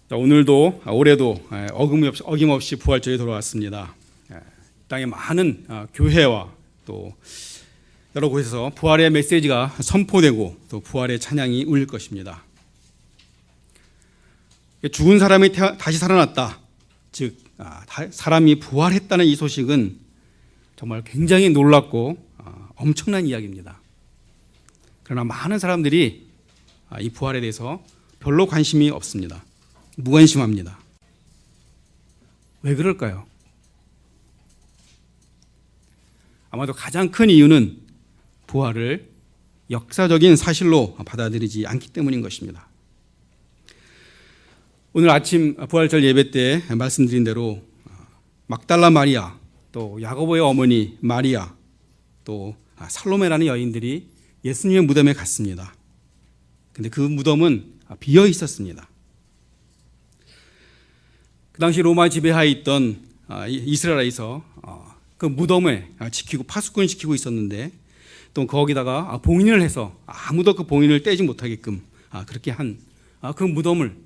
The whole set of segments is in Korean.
오늘도 올해도 어김없이 부활절이 돌아왔습니다. 땅의 많은 교회와 또 여러 곳에서 부활의 메시지가 선포되고 또 부활의 찬양이 울릴 것입니다. 죽은 사람이 다시 살아났다, 즉 사람이 부활했다는 이 소식은 정말 굉장히 놀랍고 엄청난 이야기입니다. 그러나 많은 사람들이 이 부활에 대해서 별로 관심이 없습니다. 무관심합니다. 왜 그럴까요? 아마도 가장 큰 이유는 부활을 역사적인 사실로 받아들이지 않기 때문인 것입니다. 오늘 아침 부활절 예배 때 말씀드린 대로 막달라 마리아, 또 야고보의 어머니 마리아, 또 살로메라는 여인들이 예수님의 무덤에 갔습니다. 근데 그 무덤은 비어 있었습니다. 그 당시 로마 지배하에 있던 이스라엘에서 그 무덤을 지키고 파수꾼을 지키고 있었는데, 또 거기다가 봉인을 해서 아무도 그 봉인을 떼지 못하게끔 그렇게 한 그 무덤을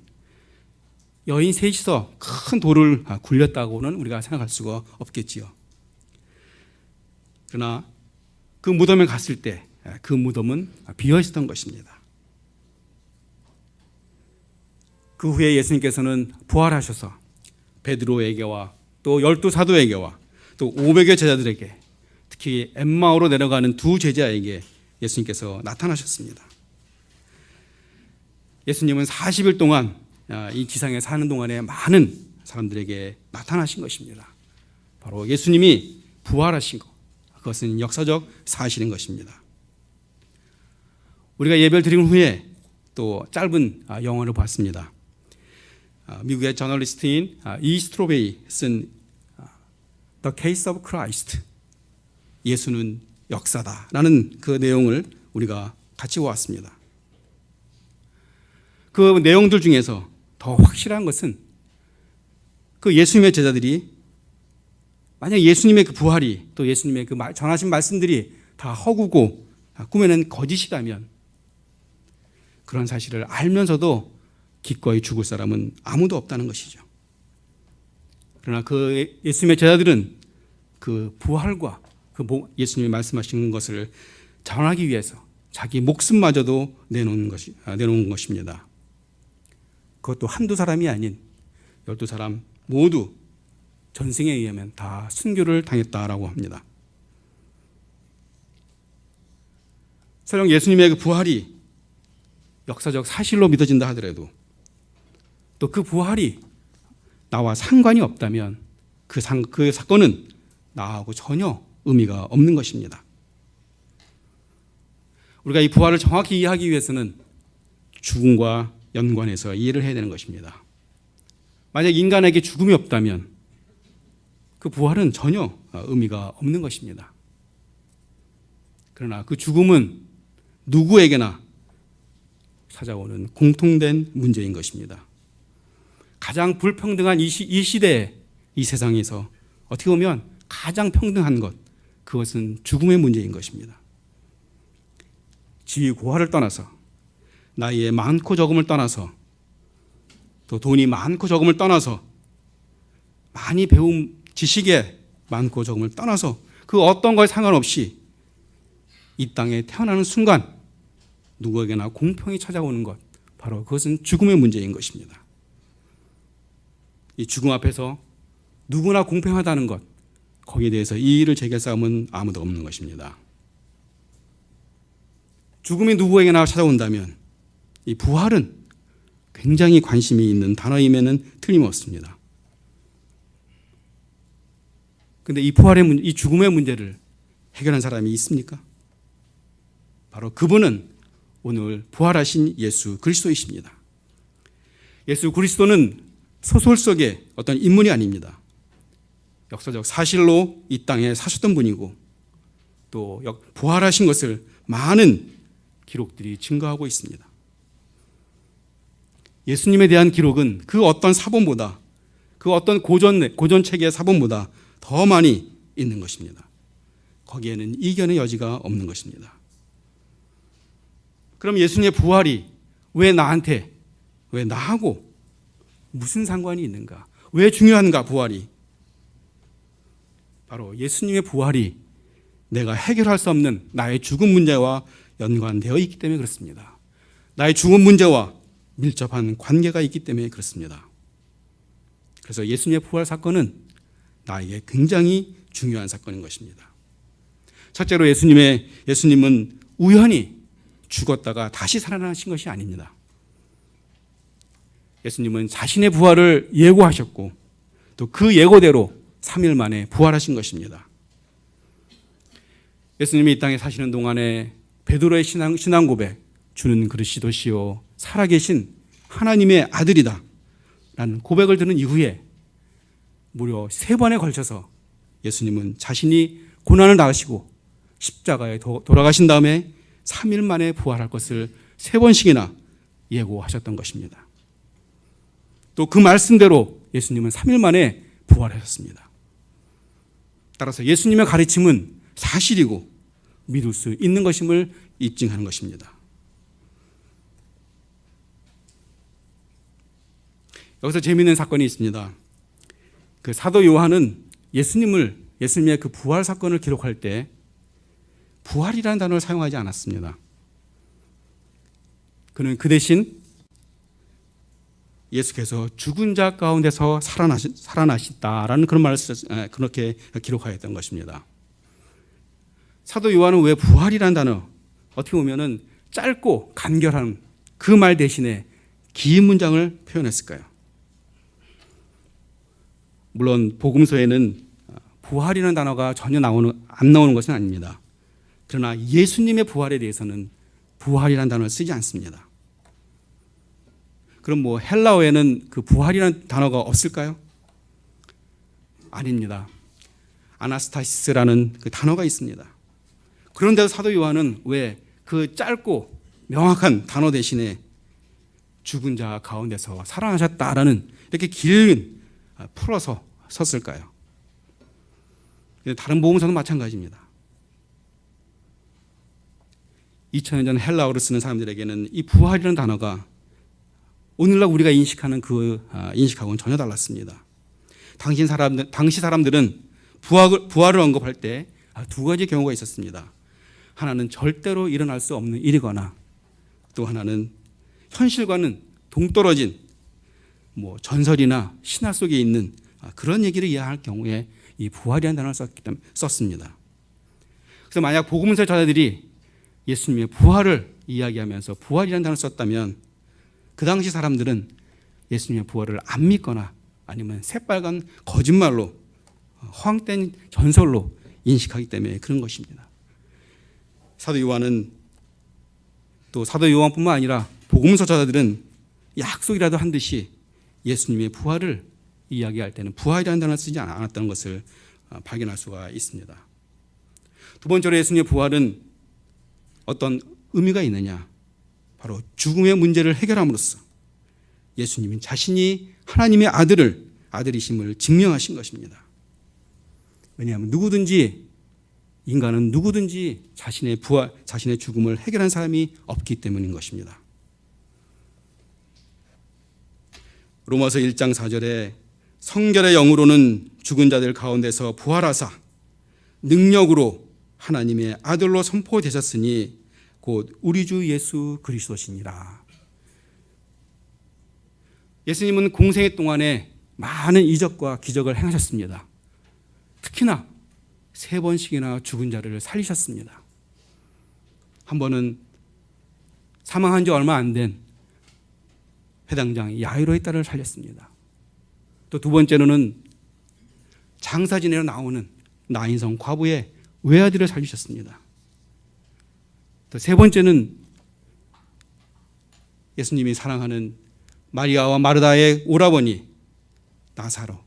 여인 셋이서 큰 돌을 굴렸다고는 우리가 생각할 수가 없겠지요. 그러나 그 무덤에 갔을 때 그 무덤은 비어 있었던 것입니다. 그 후에 예수님께서는 부활하셔서 베드로에게와 또 12사도에게와 또 500여 제자들에게, 특히 엠마오로 내려가는 두 제자에게 예수님께서 나타나셨습니다. 예수님은 40일 동안 이 지상에 사는 동안에 많은 사람들에게 나타나신 것입니다. 바로 예수님이 부활하신 것, 그것은 역사적 사실인 것입니다. 우리가 예배를 드린 후에 또 짧은 영화를 봤습니다. 미국의 저널리스트인 이스트로베이 쓴 The Case of Christ, 예수는 역사다라는 그 내용을 우리가 같이 보았습니다. 그 내용들 중에서 더 확실한 것은 그 예수님의 제자들이 만약 예수님의 그 부활이, 또 예수님의 그 전하신 말씀들이 다 허구고 꾸며낸 거짓이라면, 그런 사실을 알면서도 기꺼이 죽을 사람은 아무도 없다는 것이죠. 그러나 그 예수님의 제자들은 그 부활과 그 예수님이 말씀하신 것을 전하기 위해서 자기 목숨마저도 내놓은 것입니다. 그것도 한두 사람이 아닌 12사람 모두 전승에 의하면 다 순교를 당했다라고 합니다. 설령 예수님의 그 부활이 역사적 사실로 믿어진다 하더라도, 또 그 부활이 나와 상관이 없다면 그 사건은 나하고 전혀 의미가 없는 것입니다. 우리가 이 부활을 정확히 이해하기 위해서는 죽음과 연관해서 이해를 해야 되는 것입니다. 만약 인간에게 죽음이 없다면 그 부활은 전혀 의미가 없는 것입니다. 그러나 그 죽음은 누구에게나 찾아오는 공통된 문제인 것입니다. 가장 불평등한 이 시대에, 이 세상에서 어떻게 보면 가장 평등한 것, 그것은 죽음의 문제인 것입니다. 지위 고하를 떠나서, 나이의 많고 적음을 떠나서, 또 돈이 많고 적음을 떠나서, 많이 배운 지식의 많고 적음을 떠나서, 그 어떤 거에 상관없이 이 땅에 태어나는 순간 누구에게나 공평이 찾아오는 것, 바로 그것은 죽음의 문제인 것입니다. 이 죽음 앞에서 누구나 공평하다는 것, 거기에 대해서 이의를 제기할 사람은 아무도 없는 것입니다. 죽음이 누구에게나 찾아온다면 이 부활은 굉장히 관심이 있는 단어임에는 틀림없습니다. 그런데 이 죽음의 문제를 해결한 사람이 있습니까? 바로 그분은 오늘 부활하신 예수 그리스도이십니다. 예수 그리스도는 소설 속의 어떤 인물이 아닙니다. 역사적 사실로 이 땅에 사셨던 분이고, 또 부활하신 것을 많은 기록들이 증거하고 있습니다. 예수님에 대한 기록은 그 어떤 사본보다, 그 어떤 고전책의 사본보다 더 많이 있는 것입니다. 거기에는 이견의 여지가 없는 것입니다. 그럼 예수님의 부활이 왜 나한테, 왜 나하고 무슨 상관이 있는가? 왜 중요한가 부활이? 바로 예수님의 부활이 내가 해결할 수 없는 나의 죽음 문제와 연관되어 있기 때문에 그렇습니다. 나의 죽음 문제와 밀접한 관계가 있기 때문에 그렇습니다. 그래서 예수님의 부활 사건은 나에게 굉장히 중요한 사건인 것입니다. 첫째로 예수님은 우연히 죽었다가 다시 살아나신 것이 아닙니다. 예수님은 자신의 부활을 예고하셨고 또 그 예고대로 3일 만에 부활하신 것입니다. 예수님이 이 땅에 사시는 동안에 베드로의 신앙 고백, 주는 그리스도시요 살아계신 하나님의 아들이다 라는 고백을 들은 이후에 무려 3번에 걸쳐서 예수님은 자신이 고난을 당하시고 십자가에 돌아가신 다음에 3일 만에 부활할 것을 3번씩이나 예고하셨던 것입니다. 또 그 말씀대로 예수님은 3일 만에 부활하셨습니다. 따라서 예수님의 가르침은 사실이고 믿을 수 있는 것임을 입증하는 것입니다. 여기서 재미있는 사건이 있습니다. 그 사도 요한은 예수님의 그 부활 사건을 기록할 때 부활이라는 단어를 사용하지 않았습니다. 그는 그 대신 예수께서 죽은 자 가운데서 살아나셨다라는 그런 말을 그렇게 기록하였던 것입니다. 사도 요한은 왜 부활이라는 단어, 어떻게 보면은 짧고 간결한 그 말 대신에 긴 문장을 표현했을까요? 물론 복음서에는 부활이라는 단어가 전혀 안 나오는 것은 아닙니다. 그러나 예수님의 부활에 대해서는 부활이라는 단어를 쓰지 않습니다. 그럼 헬라어에는 그 부활이라는 단어가 없을까요? 아닙니다. 아나스타시스라는 그 단어가 있습니다. 그런데도 사도 요한은 왜 그 짧고 명확한 단어 대신에 죽은 자 가운데서 살아나셨다라는 이렇게 긴 풀어서 썼을까요? 다른 복음서도 마찬가지입니다. 2000년 전 헬라어를 쓰는 사람들에게는 이 부활이라는 단어가 오늘날 우리가 인식하는 그 인식하고는 전혀 달랐습니다. 당시 사람들은 부활을 언급할 때 2가지 경우가 있었습니다. 하나는 절대로 일어날 수 없는 일이거나 또 하나는 현실과는 동떨어진 전설이나 신화 속에 있는 그런 얘기를 이해할 경우에 이 부활이라는 단어를 썼습니다. 그래서 만약 복음서 저자들이 예수님의 부활을 이야기하면서 부활이라는 단어를 썼다면 그 당시 사람들은 예수님의 부활을 안 믿거나 아니면 새빨간 거짓말로 허황된 전설로 인식하기 때문에 그런 것입니다. 사도 요한뿐만 아니라 복음서 저자들은 약속이라도 한 듯이 예수님의 부활을 이야기할 때는 부활이라는 단어를 쓰지 않았다는 것을 발견할 수가 있습니다. 두 번째로 예수님의 부활은 어떤 의미가 있느냐? 바로 죽음의 문제를 해결함으로써 예수님은 자신이 하나님의 아들이심을 증명하신 것입니다. 왜냐하면 인간은 누구든지 자신의 죽음을 해결한 사람이 없기 때문인 것입니다. 로마서 1장 4절에 성결의 영으로는 죽은 자들 가운데서 부활하사 능력으로 하나님의 아들로 선포되셨으니 곧 우리 주 예수 그리스도시니라. 예수님은 공생애 동안에 많은 이적과 기적을 행하셨습니다. 특히나 3번씩이나 죽은 자를 살리셨습니다. 한 번은 사망한 지 얼마 안 된 회당장 야이로의 딸을 살렸습니다. 또 2번째로는 장사 지내러 나오는 나인성 과부의 외아들을 살리셨습니다. 또 3번째는 예수님이 사랑하는 마리아와 마르다의 오라버니 나사로.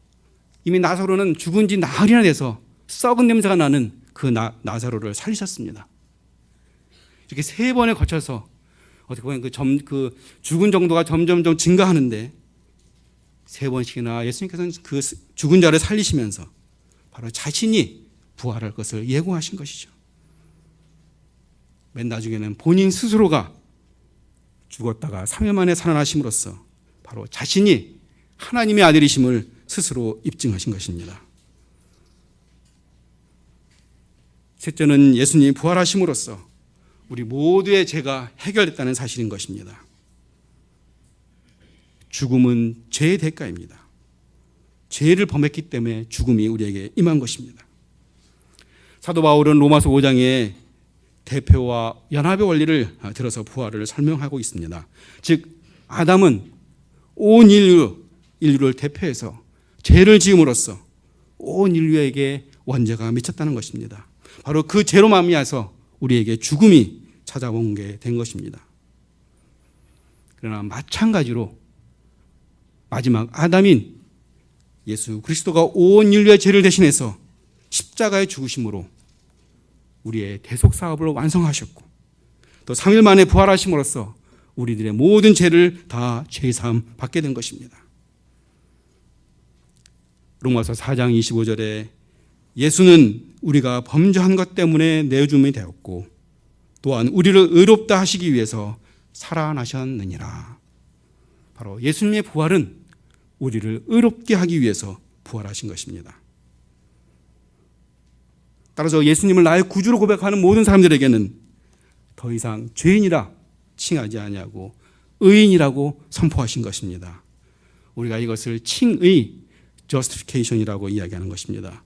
이미 나사로는 죽은 지 나흘이나 돼서 썩은 냄새가 나는 그 나사로를 살리셨습니다. 이렇게 3번에 거쳐서 어떻게 보면 그 죽은 정도가 점점 증가하는데 3번씩이나 예수님께서는 그 죽은 자를 살리시면서 바로 자신이 부활할 것을 예고하신 것이죠. 맨 나중에는 본인 스스로가 죽었다가 3일 만에 살아나심으로써 바로 자신이 하나님의 아들이심을 스스로 입증하신 것입니다. 셋째는 예수님이 부활하심으로써 우리 모두의 죄가 해결됐다는 사실인 것입니다. 죽음은 죄의 대가입니다. 죄를 범했기 때문에 죽음이 우리에게 임한 것입니다. 사도 바울은 로마서 5장에 대표와 연합의 원리를 들어서 부활을 설명하고 있습니다. 즉 아담은 온 인류를 대표해서 죄를 지음으로써 온 인류에게 원죄가 미쳤다는 것입니다. 바로 그 죄로 말미암아서 우리에게 죽음이 찾아온 게 된 것입니다. 그러나 마찬가지로 마지막 아담인 예수 그리스도가 온 인류의 죄를 대신해서 십자가의 죽으심으로 우리의 대속 사업을 완성하셨고 또 3일 만에 부활하심으로써 우리들의 모든 죄를 다 죄사함 받게 된 것입니다. 로마서 4장 25절에 예수는 우리가 범죄한 것 때문에 내어줌이 되었고 또한 우리를 의롭다 하시기 위해서 살아나셨느니라. 바로 예수님의 부활은 우리를 의롭게 하기 위해서 부활하신 것입니다. 따라서 예수님을 나의 구주로 고백하는 모든 사람들에게는 더 이상 죄인이라 칭하지 아니하고 의인이라고 선포하신 것입니다. 우리가 이것을 칭의 justification이라고 이야기하는 것입니다.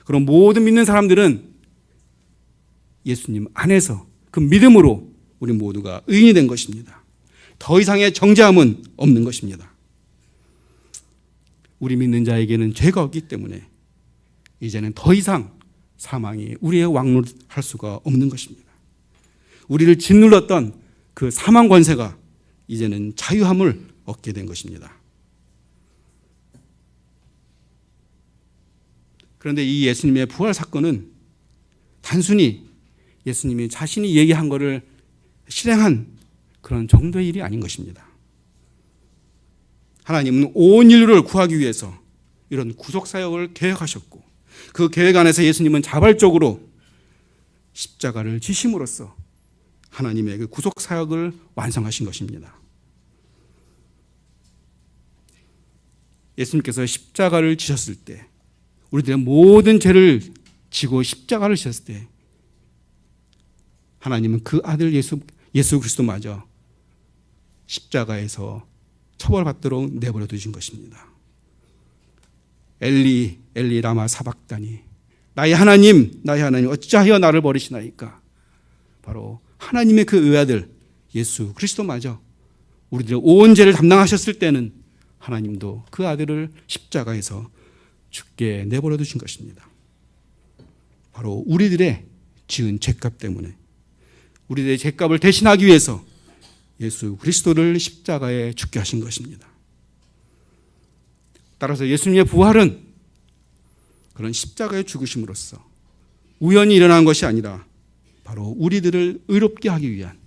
그럼 모든 믿는 사람들은 예수님 안에서 그 믿음으로 우리 모두가 의인이 된 것입니다. 더 이상의 정죄함은 없는 것입니다. 우리 믿는 자에게는 죄가 없기 때문에 이제는 더 이상 사망이 우리의 왕노릇할 수가 없는 것입니다. 우리를 짓눌렀던 그 사망 권세가 이제는 자유함을 얻게 된 것입니다. 그런데 이 예수님의 부활 사건은 단순히 예수님이 자신이 얘기한 것을 실행한 그런 정도의 일이 아닌 것입니다. 하나님은 온 인류를 구하기 위해서 이런 구속사역을 계획하셨고 그 계획 안에서 예수님은 자발적으로 십자가를 지심으로써 하나님의 그 구속사역을 완성하신 것입니다. 예수님께서 십자가를 지셨을 때 우리들의 모든 죄를 지고 십자가를 지셨을 때 하나님은 그 아들 예수 그리스도마저 십자가에서 처벌받도록 내버려 두신 것입니다. 엘리 엘리 라마 사박다니 나의 하나님 어찌하여 나를 버리시나이까. 바로 하나님의 그 의아들 예수 그리스도마저 우리들의 온 죄를 담당하셨을 때는 하나님도 그 아들을 십자가에서 죽게 내버려 두신 것입니다. 바로 우리들의 지은 죄값 때문에 우리들의 죄값을 대신하기 위해서 예수 그리스도를 십자가에 죽게 하신 것입니다. 따라서 예수님의 부활은 그런 십자가의 죽으심으로써 우연히 일어난 것이 아니라 바로 우리들을 의롭게 하기 위한,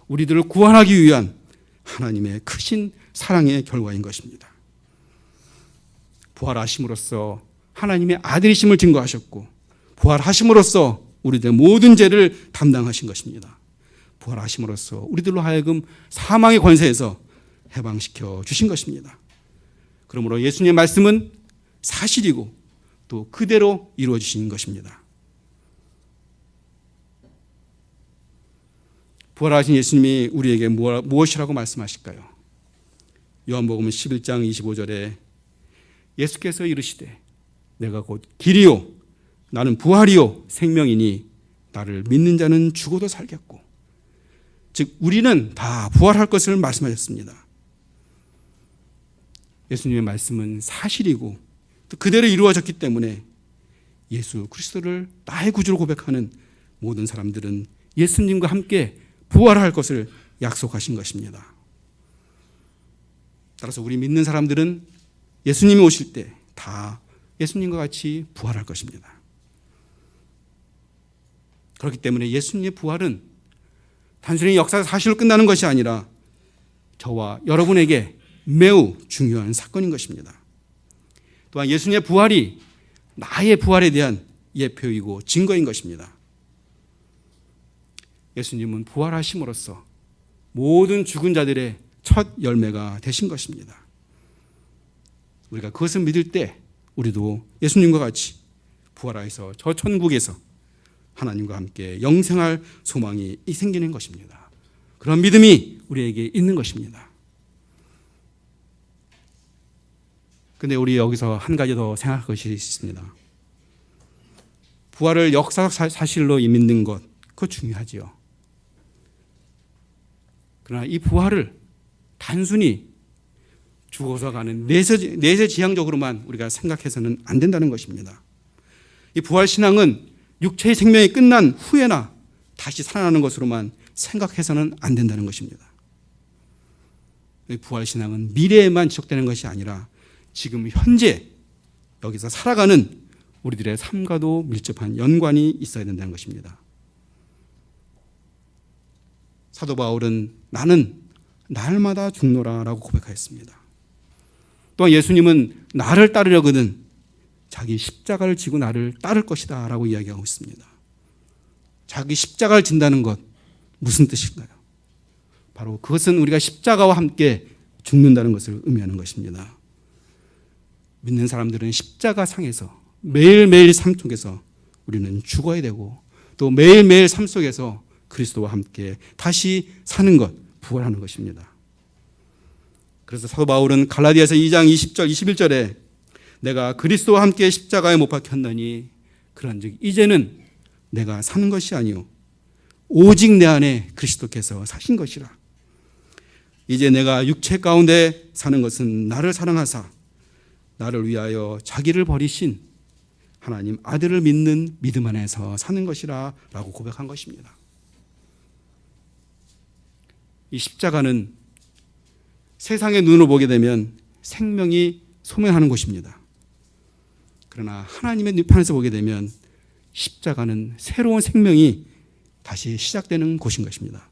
우리들을 구원하기 위한 하나님의 크신 사랑의 결과인 것입니다. 부활하심으로써 하나님의 아들이심을 증거하셨고 부활하심으로써 우리들의 모든 죄를 담당하신 것입니다. 부활하심으로써 우리들로 하여금 사망의 권세에서 해방시켜 주신 것입니다. 그러므로 예수님의 말씀은 사실이고 또 그대로 이루어지신 것입니다. 부활하신 예수님이 우리에게 무엇이라고 말씀하실까요? 요한복음 11장 25절에 예수께서 이르시되 내가 곧 길이요 나는 부활이요 생명이니 나를 믿는 자는 죽어도 살겠고, 즉 우리는 다 부활할 것을 말씀하셨습니다. 예수님의 말씀은 사실이고 또 그대로 이루어졌기 때문에 예수 그리스도를 나의 구주로 고백하는 모든 사람들은 예수님과 함께 부활할 것을 약속하신 것입니다. 따라서 우리 믿는 사람들은 예수님이 오실 때 다 예수님과 같이 부활할 것입니다. 그렇기 때문에 예수님의 부활은 단순히 역사 사실로 끝나는 것이 아니라 저와 여러분에게 매우 중요한 사건인 것입니다. 또한 예수님의 부활이 나의 부활에 대한 예표이고 증거인 것입니다. 예수님은 부활하심으로써 모든 죽은 자들의 첫 열매가 되신 것입니다. 우리가 그것을 믿을 때 우리도 예수님과 같이 부활하여서 저 천국에서 하나님과 함께 영생할 소망이 생기는 것입니다. 그런 믿음이 우리에게 있는 것입니다. 그런데 우리 여기서 한 가지 더 생각할 것이 있습니다. 부활을 역사적 사실로 믿는 것, 그거 중요하지요. 그러나 이 부활을 단순히 죽어서 가는 내세지향적으로만 우리가 생각해서는 안 된다는 것입니다. 이 부활 신앙은 육체의 생명이 끝난 후에나 다시 살아나는 것으로만 생각해서는 안 된다는 것입니다. 이 부활 신앙은 미래에만 지속되는 것이 아니라 지금 현재 여기서 살아가는 우리들의 삶과도 밀접한 연관이 있어야 된다는 것입니다. 사도 바울은 나는 날마다 죽노라라고 고백하였습니다. 또한 예수님은 나를 따르려거든 자기 십자가를 지고 나를 따를 것이다 라고 이야기하고 있습니다. 자기 십자가를 진다는 것 무슨 뜻일까요? 바로 그것은 우리가 십자가와 함께 죽는다는 것을 의미하는 것입니다. 믿는 사람들은 십자가 상에서 매일매일 삶 속에서 우리는 죽어야 되고 또 매일매일 삶 속에서 그리스도와 함께 다시 사는 것, 부활하는 것입니다. 그래서 사도 바울은 갈라디아서 2장 20절, 21절에 내가 그리스도와 함께 십자가에 못 박혔느니 그런즉 이제는 내가 사는 것이 아니요 오직 내 안에 그리스도께서 사신 것이라. 이제 내가 육체 가운데 사는 것은 나를 사랑하사 나를 위하여 자기를 버리신 하나님 아들을 믿는 믿음 안에서 사는 것이라 라고 고백한 것입니다. 이 십자가는 세상의 눈으로 보게 되면 생명이 소멸하는 곳입니다. 그러나 하나님의 눈판에서 보게 되면 십자가는 새로운 생명이 다시 시작되는 곳인 것입니다.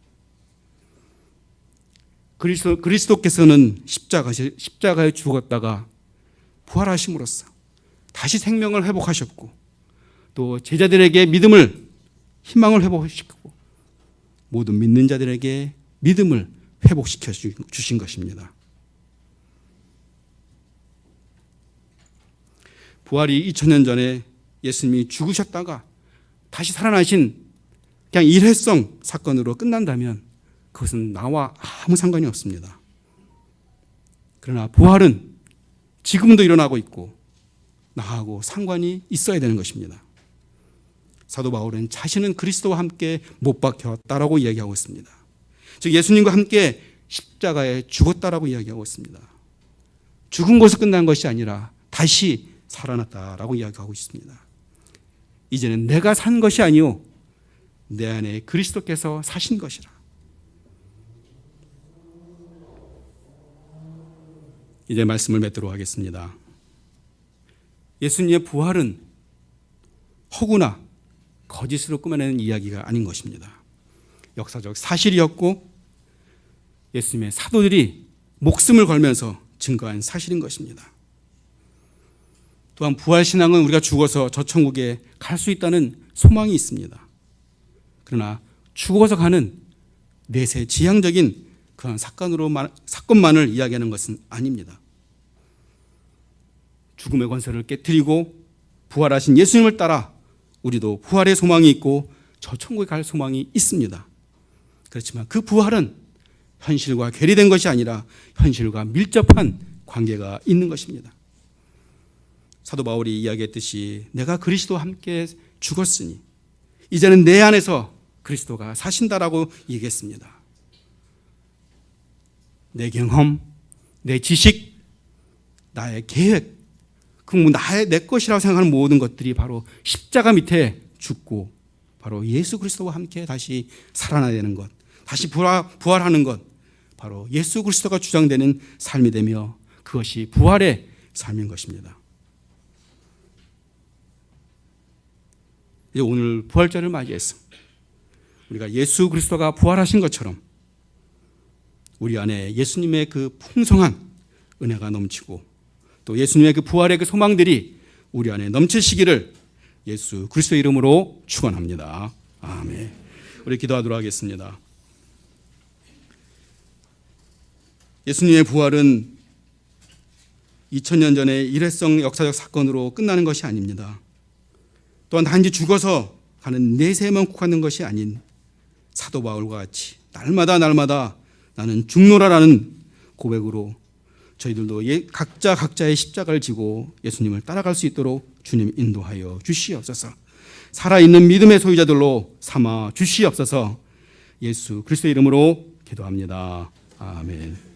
그리스도께서는 십자가에 죽었다가 부활하심으로써 다시 생명을 회복하셨고 또 제자들에게 믿음을 희망을 회복시키고 모든 믿는 자들에게 믿음을 회복시켜 주신 것입니다. 부활이 2000년 전에 예수님이 죽으셨다가 다시 살아나신 그냥 일회성 사건으로 끝난다면 그것은 나와 아무 상관이 없습니다. 그러나 부활은 지금도 일어나고 있고 나하고 상관이 있어야 되는 것입니다. 사도 바울은 자신은 그리스도와 함께 못 박혔다라고 이야기하고 있습니다. 즉 예수님과 함께 십자가에 죽었다라고 이야기하고 있습니다. 죽은 것으로 끝난 것이 아니라 다시 살아났다라고 이야기하고 있습니다. 이제는 내가 산 것이 아니요 내 안에 그리스도께서 사신 것이라. 이제 말씀을 맺도록 하겠습니다. 예수님의 부활은 허구나 거짓으로 꾸며내는 이야기가 아닌 것입니다. 역사적 사실이었고 예수님의 사도들이 목숨을 걸면서 증거한 사실인 것입니다. 또한 부활신앙은 우리가 죽어서 저 천국에 갈 수 있다는 소망이 있습니다. 그러나 죽어서 가는 내세지향적인 그런 사건만을 이야기하는 것은 아닙니다. 죽음의 권세를 깨뜨리고 부활하신 예수님을 따라 우리도 부활의 소망이 있고 저 천국에 갈 소망이 있습니다. 그렇지만 그 부활은 현실과 괴리된 것이 아니라 현실과 밀접한 관계가 있는 것입니다. 사도 바울이 이야기했듯이 내가 그리스도와 함께 죽었으니 이제는 내 안에서 그리스도가 사신다라고 얘기했습니다. 내 경험, 내 지식, 나의 계획, 내 것이라고 생각하는 모든 것들이 바로 십자가 밑에 죽고 바로 예수 그리스도와 함께 다시 살아나야 되는 것, 다시 부활하는 것, 바로 예수 그리스도가 주장되는 삶이 되며 그것이 부활의 삶인 것입니다. 이제 오늘 부활절을 맞이해서 우리가 예수 그리스도가 부활하신 것처럼 우리 안에 예수님의 그 풍성한 은혜가 넘치고 또 예수님의 그 부활의 그 소망들이 우리 안에 넘치시기를 예수 그리스도의 이름으로 축원합니다. 아멘. 우리 기도하도록 하겠습니다. 예수님의 부활은 2000년 전의 일회성 역사적 사건으로 끝나는 것이 아닙니다. 또한 단지 죽어서 가는 내세에만 국한된 것이 아닌 사도 바울과 같이 날마다 나는 죽노라라는 고백으로 저희들도 각자 각자의 십자가를 지고 예수님을 따라갈 수 있도록 주님 인도하여 주시옵소서. 살아있는 믿음의 소유자들로 삼아 주시옵소서. 예수 그리스도의 이름으로 기도합니다. 아멘.